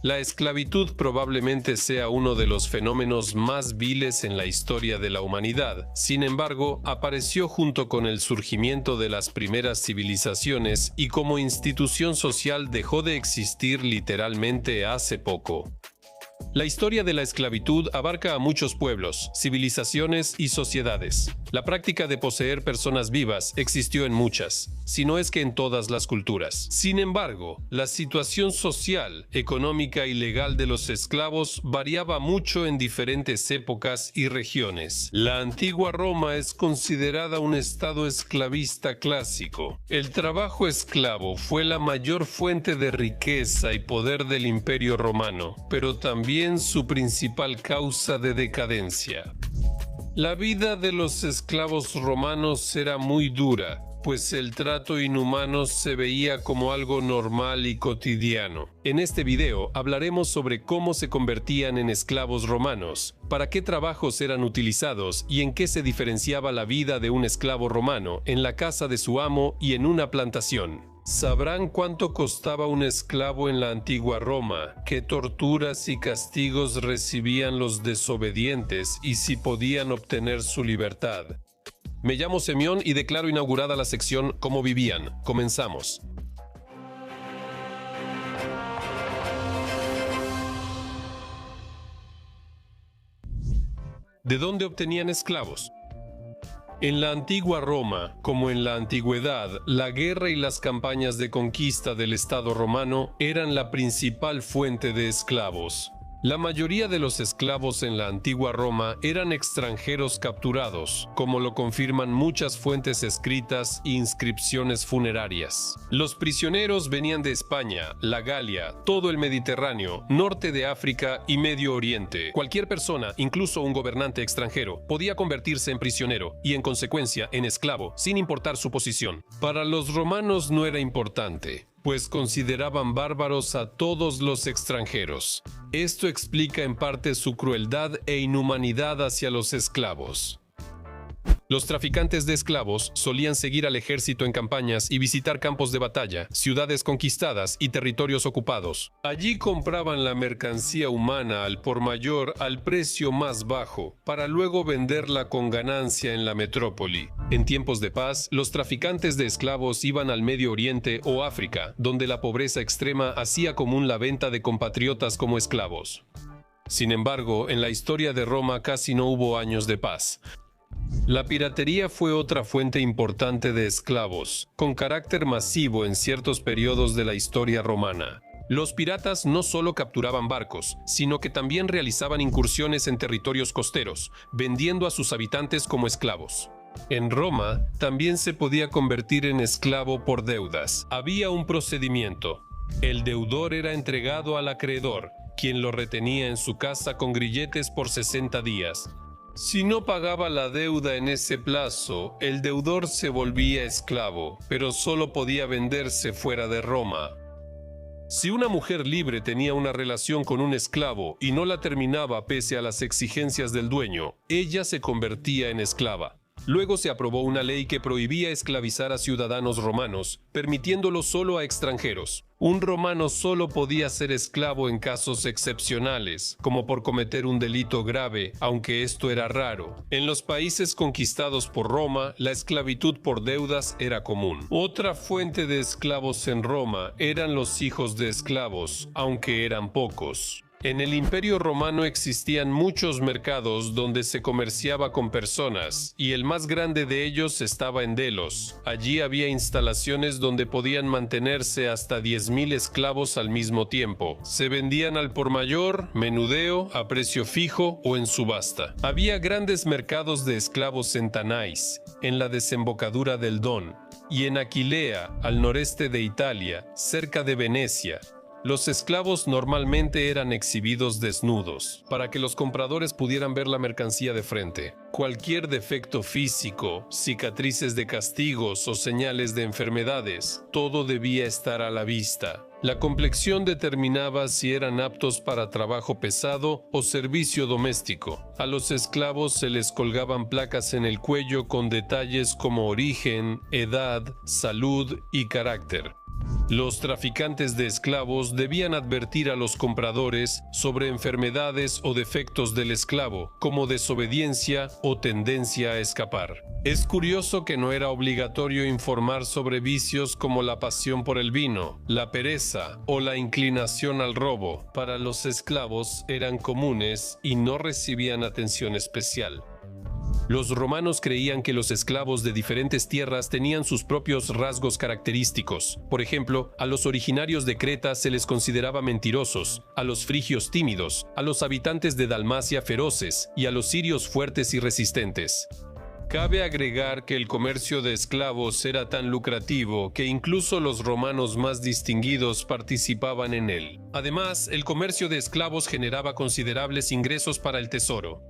La esclavitud probablemente sea uno de los fenómenos más viles en la historia de la humanidad. Sin embargo, apareció junto con el surgimiento de las primeras civilizaciones y como institución social dejó de existir literalmente hace poco. La historia de la esclavitud abarca a muchos pueblos, civilizaciones y sociedades. La práctica de poseer personas vivas existió en muchas, si no es que en todas las culturas. Sin embargo, la situación social, económica y legal de los esclavos variaba mucho en diferentes épocas y regiones. La antigua Roma es considerada un estado esclavista clásico. El trabajo esclavo fue la mayor fuente de riqueza y poder del Imperio Romano, pero también su principal causa de decadencia. La vida de los esclavos romanos era muy dura, pues el trato inhumano se veía como algo normal y cotidiano. En este video hablaremos sobre cómo se convertían en esclavos romanos, para qué trabajos eran utilizados y en qué se diferenciaba la vida de un esclavo romano en la casa de su amo y en una plantación. Sabrán cuánto costaba un esclavo en la antigua Roma, qué torturas y castigos recibían los desobedientes y si podían obtener su libertad. Me llamo Semyon y declaro inaugurada la sección Cómo vivían. Comenzamos. ¿De dónde obtenían esclavos? En la antigua Roma, como en la antigüedad, la guerra y las campañas de conquista del Estado romano eran la principal fuente de esclavos. La mayoría de los esclavos en la antigua Roma eran extranjeros capturados, como lo confirman muchas fuentes escritas e inscripciones funerarias. Los prisioneros venían de España, la Galia, todo el Mediterráneo, norte de África y Medio Oriente. Cualquier persona, incluso un gobernante extranjero, podía convertirse en prisionero y en consecuencia en esclavo, sin importar su posición. Para los romanos no era importante, pues consideraban bárbaros a todos los extranjeros. Esto explica en parte su crueldad e inhumanidad hacia los esclavos. Los traficantes de esclavos solían seguir al ejército en campañas y visitar campos de batalla, ciudades conquistadas y territorios ocupados. Allí compraban la mercancía humana al por mayor al precio más bajo, para luego venderla con ganancia en la metrópoli. En tiempos de paz, los traficantes de esclavos iban al Medio Oriente o África, donde la pobreza extrema hacía común la venta de compatriotas como esclavos. Sin embargo, en la historia de Roma casi no hubo años de paz. La piratería fue otra fuente importante de esclavos, con carácter masivo en ciertos periodos de la historia romana. Los piratas no solo capturaban barcos, sino que también realizaban incursiones en territorios costeros, vendiendo a sus habitantes como esclavos. En Roma, también se podía convertir en esclavo por deudas. Había un procedimiento. El deudor era entregado al acreedor, quien lo retenía en su casa con grilletes por 60 días. Si no pagaba la deuda en ese plazo, el deudor se volvía esclavo, pero solo podía venderse fuera de Roma. Si una mujer libre tenía una relación con un esclavo y no la terminaba pese a las exigencias del dueño, ella se convertía en esclava. Luego se aprobó una ley que prohibía esclavizar a ciudadanos romanos, permitiéndolo solo a extranjeros. Un romano solo podía ser esclavo en casos excepcionales, como por cometer un delito grave, aunque esto era raro. En los países conquistados por Roma, la esclavitud por deudas era común. Otra fuente de esclavos en Roma eran los hijos de esclavos, aunque eran pocos. En el Imperio Romano existían muchos mercados donde se comerciaba con personas, y el más grande de ellos estaba en Delos. Allí había instalaciones donde podían mantenerse hasta 10.000 esclavos al mismo tiempo. Se vendían al por mayor, menudeo, a precio fijo o en subasta. Había grandes mercados de esclavos en Tanais, en la desembocadura del Don, y en Aquilea, al noreste de Italia, cerca de Venecia. Los esclavos normalmente eran exhibidos desnudos, para que los compradores pudieran ver la mercancía de frente. Cualquier defecto físico, cicatrices de castigos o señales de enfermedades, todo debía estar a la vista. La complexión determinaba si eran aptos para trabajo pesado o servicio doméstico. A los esclavos se les colgaban placas en el cuello con detalles como origen, edad, salud y carácter. Los traficantes de esclavos debían advertir a los compradores sobre enfermedades o defectos del esclavo, como desobediencia o tendencia a escapar. Es curioso que no era obligatorio informar sobre vicios como la pasión por el vino, la pereza o la inclinación al robo. Para los esclavos eran comunes y no recibían atención especial. Los romanos creían que los esclavos de diferentes tierras tenían sus propios rasgos característicos. Por ejemplo, a los originarios de Creta se les consideraba mentirosos, a los frigios tímidos, a los habitantes de Dalmacia feroces y a los sirios fuertes y resistentes. Cabe agregar que el comercio de esclavos era tan lucrativo que incluso los romanos más distinguidos participaban en él. Además, el comercio de esclavos generaba considerables ingresos para el tesoro.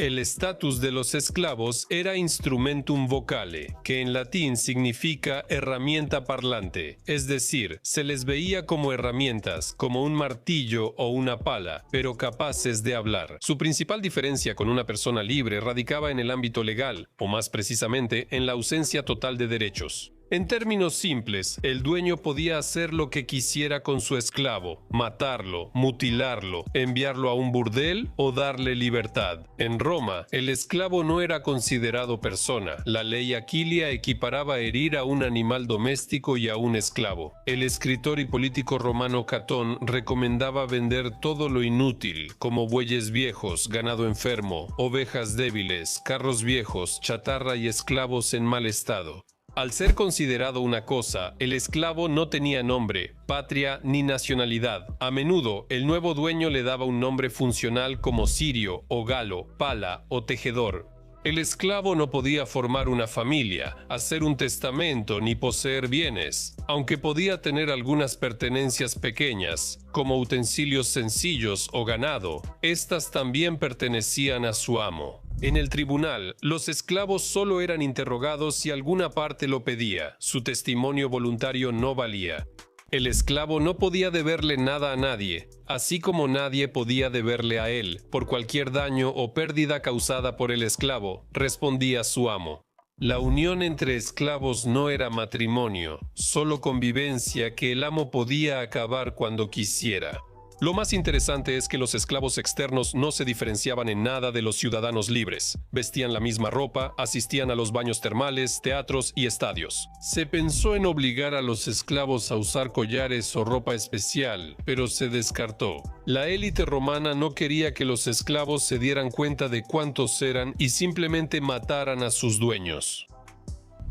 El estatus de los esclavos era instrumentum vocale, que en latín significa herramienta parlante, es decir, se les veía como herramientas, como un martillo o una pala, pero capaces de hablar. Su principal diferencia con una persona libre radicaba en el ámbito legal, o más precisamente, en la ausencia total de derechos. En términos simples, el dueño podía hacer lo que quisiera con su esclavo, matarlo, mutilarlo, enviarlo a un burdel o darle libertad. En Roma, el esclavo no era considerado persona. La ley Aquilia equiparaba herir a un animal doméstico y a un esclavo. El escritor y político romano Catón recomendaba vender todo lo inútil, como bueyes viejos, ganado enfermo, ovejas débiles, carros viejos, chatarra y esclavos en mal estado. Al ser considerado una cosa, el esclavo no tenía nombre, patria ni nacionalidad. A menudo, el nuevo dueño le daba un nombre funcional como sirio o galo, pala o tejedor. El esclavo no podía formar una familia, hacer un testamento ni poseer bienes, aunque podía tener algunas pertenencias pequeñas, como utensilios sencillos o ganado. Estas también pertenecían a su amo. En el tribunal, los esclavos solo eran interrogados si alguna parte lo pedía. Su testimonio voluntario no valía. El esclavo no podía deberle nada a nadie, así como nadie podía deberle a él. Por cualquier daño o pérdida causada por el esclavo, respondía su amo. La unión entre esclavos no era matrimonio, solo convivencia que el amo podía acabar cuando quisiera. Lo más interesante es que los esclavos externos no se diferenciaban en nada de los ciudadanos libres. Vestían la misma ropa, asistían a los baños termales, teatros y estadios. Se pensó en obligar a los esclavos a usar collares o ropa especial, pero se descartó. La élite romana no quería que los esclavos se dieran cuenta de cuántos eran y simplemente mataran a sus dueños.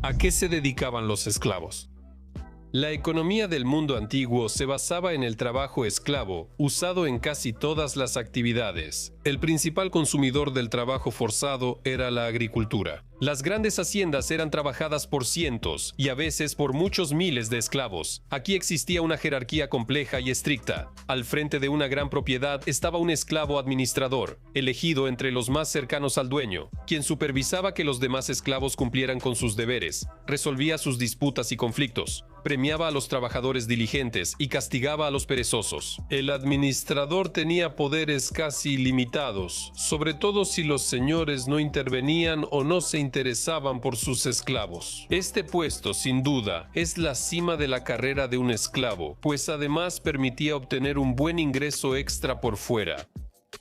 ¿A qué se dedicaban los esclavos? La economía del mundo antiguo se basaba en el trabajo esclavo, usado en casi todas las actividades. El principal consumidor del trabajo forzado era la agricultura. Las grandes haciendas eran trabajadas por cientos y a veces por muchos miles de esclavos. Aquí existía una jerarquía compleja y estricta. Al frente de una gran propiedad estaba un esclavo administrador, elegido entre los más cercanos al dueño, quien supervisaba que los demás esclavos cumplieran con sus deberes, resolvía sus disputas y conflictos, premiaba a los trabajadores diligentes y castigaba a los perezosos. El administrador tenía poderes casi ilimitados, sobre todo si los señores no intervenían o no se interesaban por sus esclavos. Este puesto, sin duda, es la cima de la carrera de un esclavo, pues además permitía obtener un buen ingreso extra por fuera.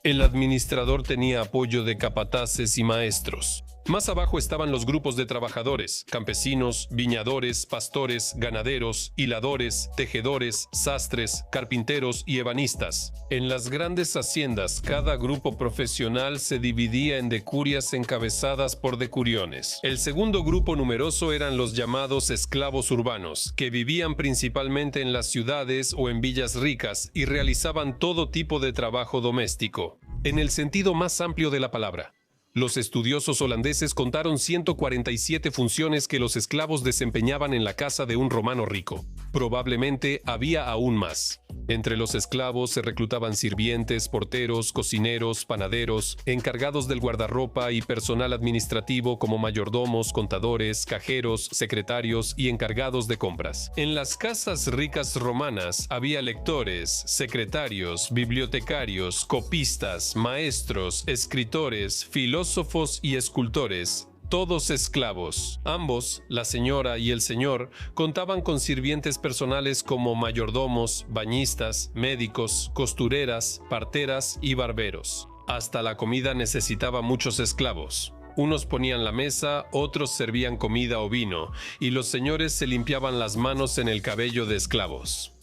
El administrador tenía apoyo de capataces y maestros. Más abajo estaban los grupos de trabajadores, campesinos, viñadores, pastores, ganaderos, hiladores, tejedores, sastres, carpinteros y ebanistas. En las grandes haciendas, cada grupo profesional se dividía en decurias encabezadas por decuriones. El segundo grupo numeroso eran los llamados esclavos urbanos, que vivían principalmente en las ciudades o en villas ricas y realizaban todo tipo de trabajo doméstico, en el sentido más amplio de la palabra. Los estudiosos holandeses contaron 147 funciones que los esclavos desempeñaban en la casa de un romano rico. Probablemente había aún más. Entre los esclavos se reclutaban sirvientes, porteros, cocineros, panaderos, encargados del guardarropa y personal administrativo como mayordomos, contadores, cajeros, secretarios y encargados de compras. En las casas ricas romanas había lectores, secretarios, bibliotecarios, copistas, maestros, escritores, filósofos y escultores. todos esclavos. Ambos, la señora y el señor, contaban con sirvientes personales como mayordomos, bañistas, médicos, costureras, parteras y barberos. Hasta la comida necesitaba muchos esclavos. Unos ponían la mesa, otros servían comida o vino, y los señores se limpiaban las manos en el cabello de esclavos.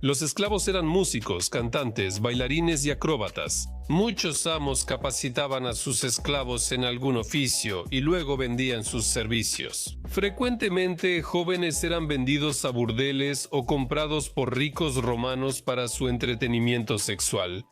Los esclavos eran músicos, cantantes, bailarines y acróbatas. Muchos amos capacitaban a sus esclavos en algún oficio y luego vendían sus servicios. Frecuentemente, jóvenes eran vendidos a burdeles o comprados por ricos romanos para su entretenimiento sexual.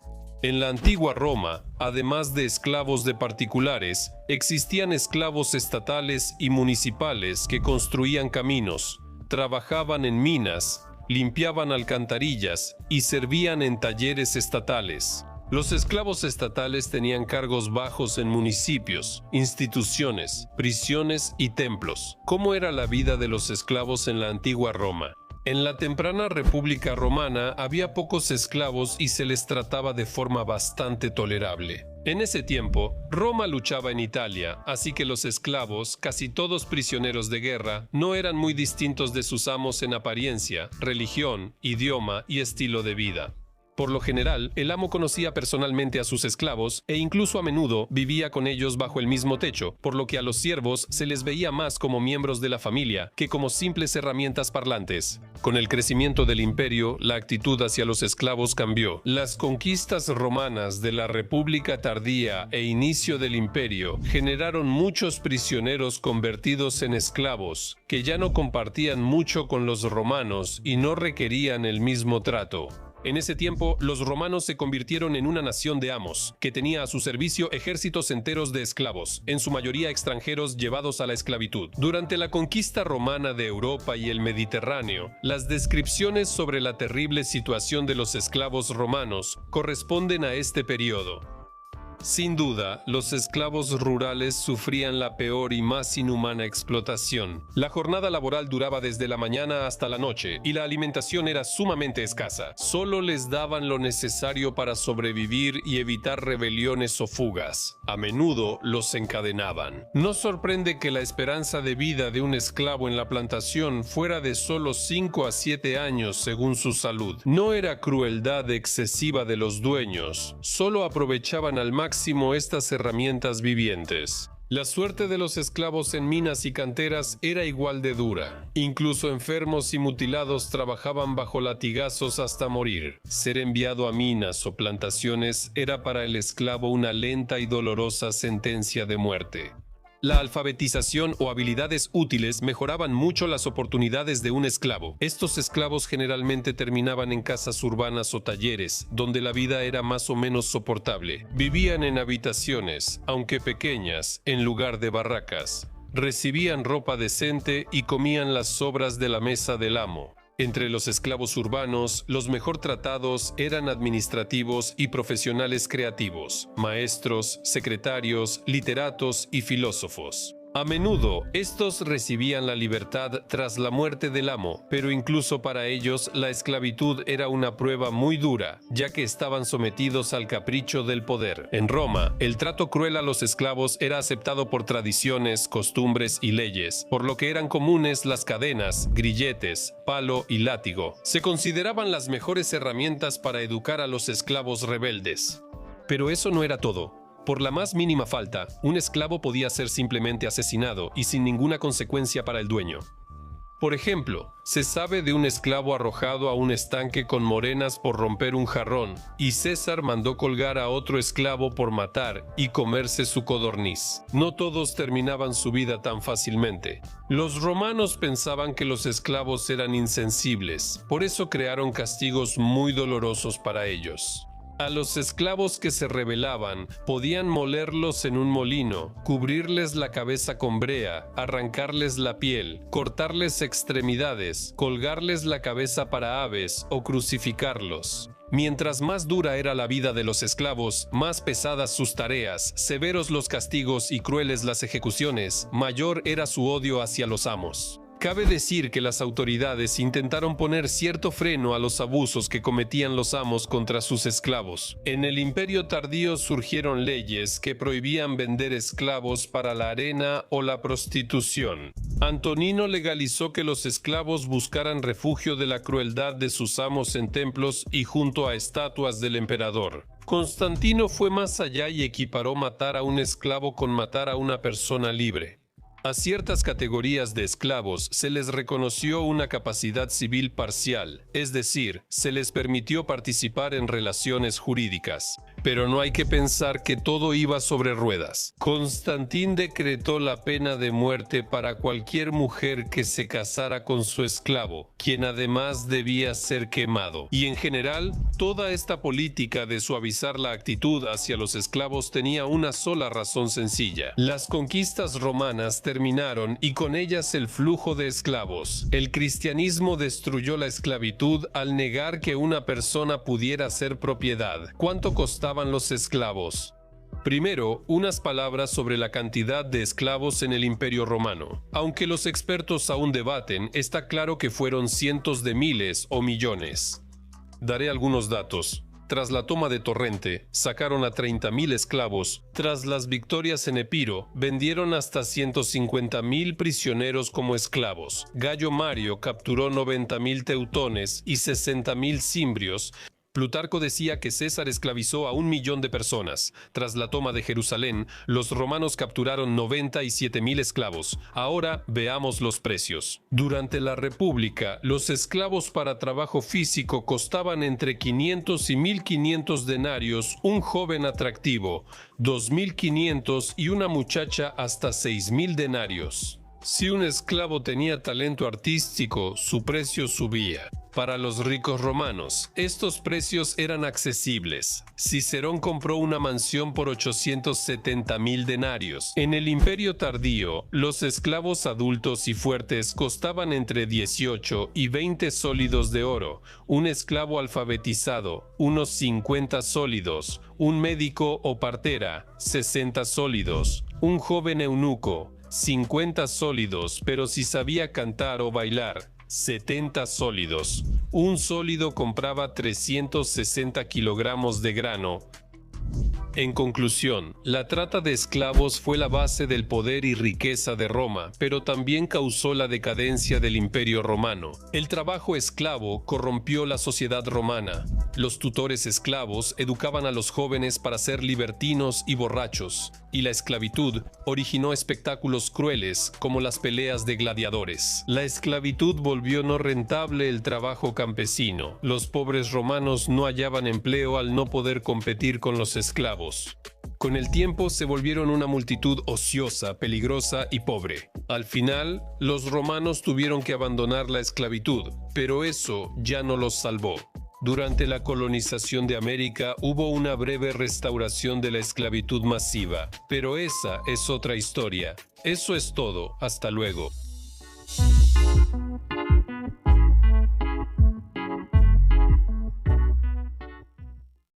En la antigua Roma, además de esclavos de particulares, existían esclavos estatales y municipales que construían caminos, trabajaban en minas, limpiaban alcantarillas y servían en talleres estatales. Los esclavos estatales tenían cargos bajos en municipios, instituciones, prisiones y templos. ¿Cómo era la vida de los esclavos en la antigua Roma? En la temprana República Romana había pocos esclavos y se les trataba de forma bastante tolerable. En ese tiempo, Roma luchaba en Italia, así que los esclavos, casi todos prisioneros de guerra, no eran muy distintos de sus amos en apariencia, religión, idioma y estilo de vida. Por lo general, el amo conocía personalmente a sus esclavos e incluso a menudo vivía con ellos bajo el mismo techo, por lo que a los siervos se les veía más como miembros de la familia que como simples herramientas parlantes. Con el crecimiento del imperio, la actitud hacia los esclavos cambió. Las conquistas romanas de la República tardía e inicio del imperio generaron muchos prisioneros convertidos en esclavos, que ya no compartían mucho con los romanos y no requerían el mismo trato. En ese tiempo, los romanos se convirtieron en una nación de amos, que tenía a su servicio ejércitos enteros de esclavos, en su mayoría extranjeros llevados a la esclavitud. Durante la conquista romana de Europa y el Mediterráneo, las descripciones sobre la terrible situación de los esclavos romanos corresponden a este periodo. Sin duda, los esclavos rurales sufrían la peor y más inhumana explotación. La jornada laboral duraba desde la mañana hasta la noche y la alimentación era sumamente escasa. Solo les daban lo necesario para sobrevivir y evitar rebeliones o fugas. A menudo los encadenaban. No sorprende que la esperanza de vida de un esclavo en la plantación fuera de solo 5 a 7 años según su salud. No era crueldad excesiva de los dueños, solo aprovechaban al máximo estas herramientas vivientes. La suerte de los esclavos en minas y canteras era igual de dura. Incluso enfermos y mutilados trabajaban bajo latigazos hasta morir. Ser enviado a minas o plantaciones era para el esclavo una lenta y dolorosa sentencia de muerte. La alfabetización o habilidades útiles mejoraban mucho las oportunidades de un esclavo. Estos esclavos generalmente terminaban en casas urbanas o talleres, donde la vida era más o menos soportable. Vivían en habitaciones, aunque pequeñas, en lugar de barracas. Recibían ropa decente y comían las sobras de la mesa del amo. Entre los esclavos urbanos, los mejor tratados eran administrativos y profesionales creativos, maestros, secretarios, literatos y filósofos. A menudo, estos recibían la libertad tras la muerte del amo, pero incluso para ellos la esclavitud era una prueba muy dura, ya que estaban sometidos al capricho del poder. En Roma, el trato cruel a los esclavos era aceptado por tradiciones, costumbres y leyes, por lo que eran comunes las cadenas, grilletes, palo y látigo. Se consideraban las mejores herramientas para educar a los esclavos rebeldes. Pero eso no era todo. Por la más mínima falta, un esclavo podía ser simplemente asesinado y sin ninguna consecuencia para el dueño. Por ejemplo, se sabe de un esclavo arrojado a un estanque con morenas por romper un jarrón, y César mandó colgar a otro esclavo por matar y comerse su codorniz. No todos terminaban su vida tan fácilmente. Los romanos pensaban que los esclavos eran insensibles, por eso crearon castigos muy dolorosos para ellos. A los esclavos que se rebelaban, podían molerlos en un molino, cubrirles la cabeza con brea, arrancarles la piel, cortarles extremidades, colgarles la cabeza para aves o crucificarlos. Mientras más dura era la vida de los esclavos, más pesadas sus tareas, severos los castigos y crueles las ejecuciones, mayor era su odio hacia los amos. Cabe decir que las autoridades intentaron poner cierto freno a los abusos que cometían los amos contra sus esclavos. En el Imperio tardío surgieron leyes que prohibían vender esclavos para la arena o la prostitución. Antonino legalizó que los esclavos buscaran refugio de la crueldad de sus amos en templos y junto a estatuas del emperador. Constantino fue más allá y equiparó matar a un esclavo con matar a una persona libre. A ciertas categorías de esclavos se les reconoció una capacidad civil parcial, es decir, se les permitió participar en relaciones jurídicas. Pero no hay que pensar que todo iba sobre ruedas. Constantín decretó la pena de muerte para cualquier mujer que se casara con su esclavo, quien además debía ser quemado. Y en general, toda esta política de suavizar la actitud hacia los esclavos tenía una sola razón sencilla. Las conquistas romanas terminaron y con ellas el flujo de esclavos. El cristianismo destruyó la esclavitud al negar que una persona pudiera ser propiedad. ¿Cuánto costaba los esclavos? Primero, unas palabras sobre la cantidad de esclavos en el Imperio Romano. Aunque los expertos aún debaten, está claro que fueron cientos de miles o millones. Daré algunos datos. Tras la toma de Torrente, sacaron a 30.000 esclavos. Tras las victorias en Epiro, vendieron hasta 150.000 prisioneros como esclavos. Gallo Mario capturó 90.000 teutones y 60.000 cimbrios. Plutarco decía que César esclavizó a 1.000.000 de personas. Tras la toma de Jerusalén, los romanos capturaron 97.000 esclavos. Ahora veamos los precios. Durante la República, los esclavos para trabajo físico costaban entre 500 y 1.500 denarios, un joven atractivo, 2.500 y una muchacha hasta 6.000 denarios. Si un esclavo tenía talento artístico, su precio subía. Para los ricos romanos, estos precios eran accesibles. Cicerón compró una mansión por 870.000 denarios. En el Imperio tardío, los esclavos adultos y fuertes costaban entre 18 y 20 sólidos de oro, un esclavo alfabetizado, unos 50 sólidos, un médico o partera, 60 sólidos, un joven eunuco, 50 sólidos, pero si sabía cantar o bailar, 70 sólidos. Un sólido compraba 360 kilogramos de grano. En conclusión, la trata de esclavos fue la base del poder y riqueza de Roma, pero también causó la decadencia del Imperio Romano. El trabajo esclavo corrompió la sociedad romana. Los tutores esclavos educaban a los jóvenes para ser libertinos y borrachos, y la esclavitud originó espectáculos crueles como las peleas de gladiadores. La esclavitud volvió no rentable el trabajo campesino. Los pobres romanos no hallaban empleo al no poder competir con los esclavos. Con el tiempo se volvieron una multitud ociosa, peligrosa y pobre. Al final, los romanos tuvieron que abandonar la esclavitud, pero eso ya no los salvó. Durante la colonización de América hubo una breve restauración de la esclavitud masiva, pero esa es otra historia. Eso es todo, hasta luego.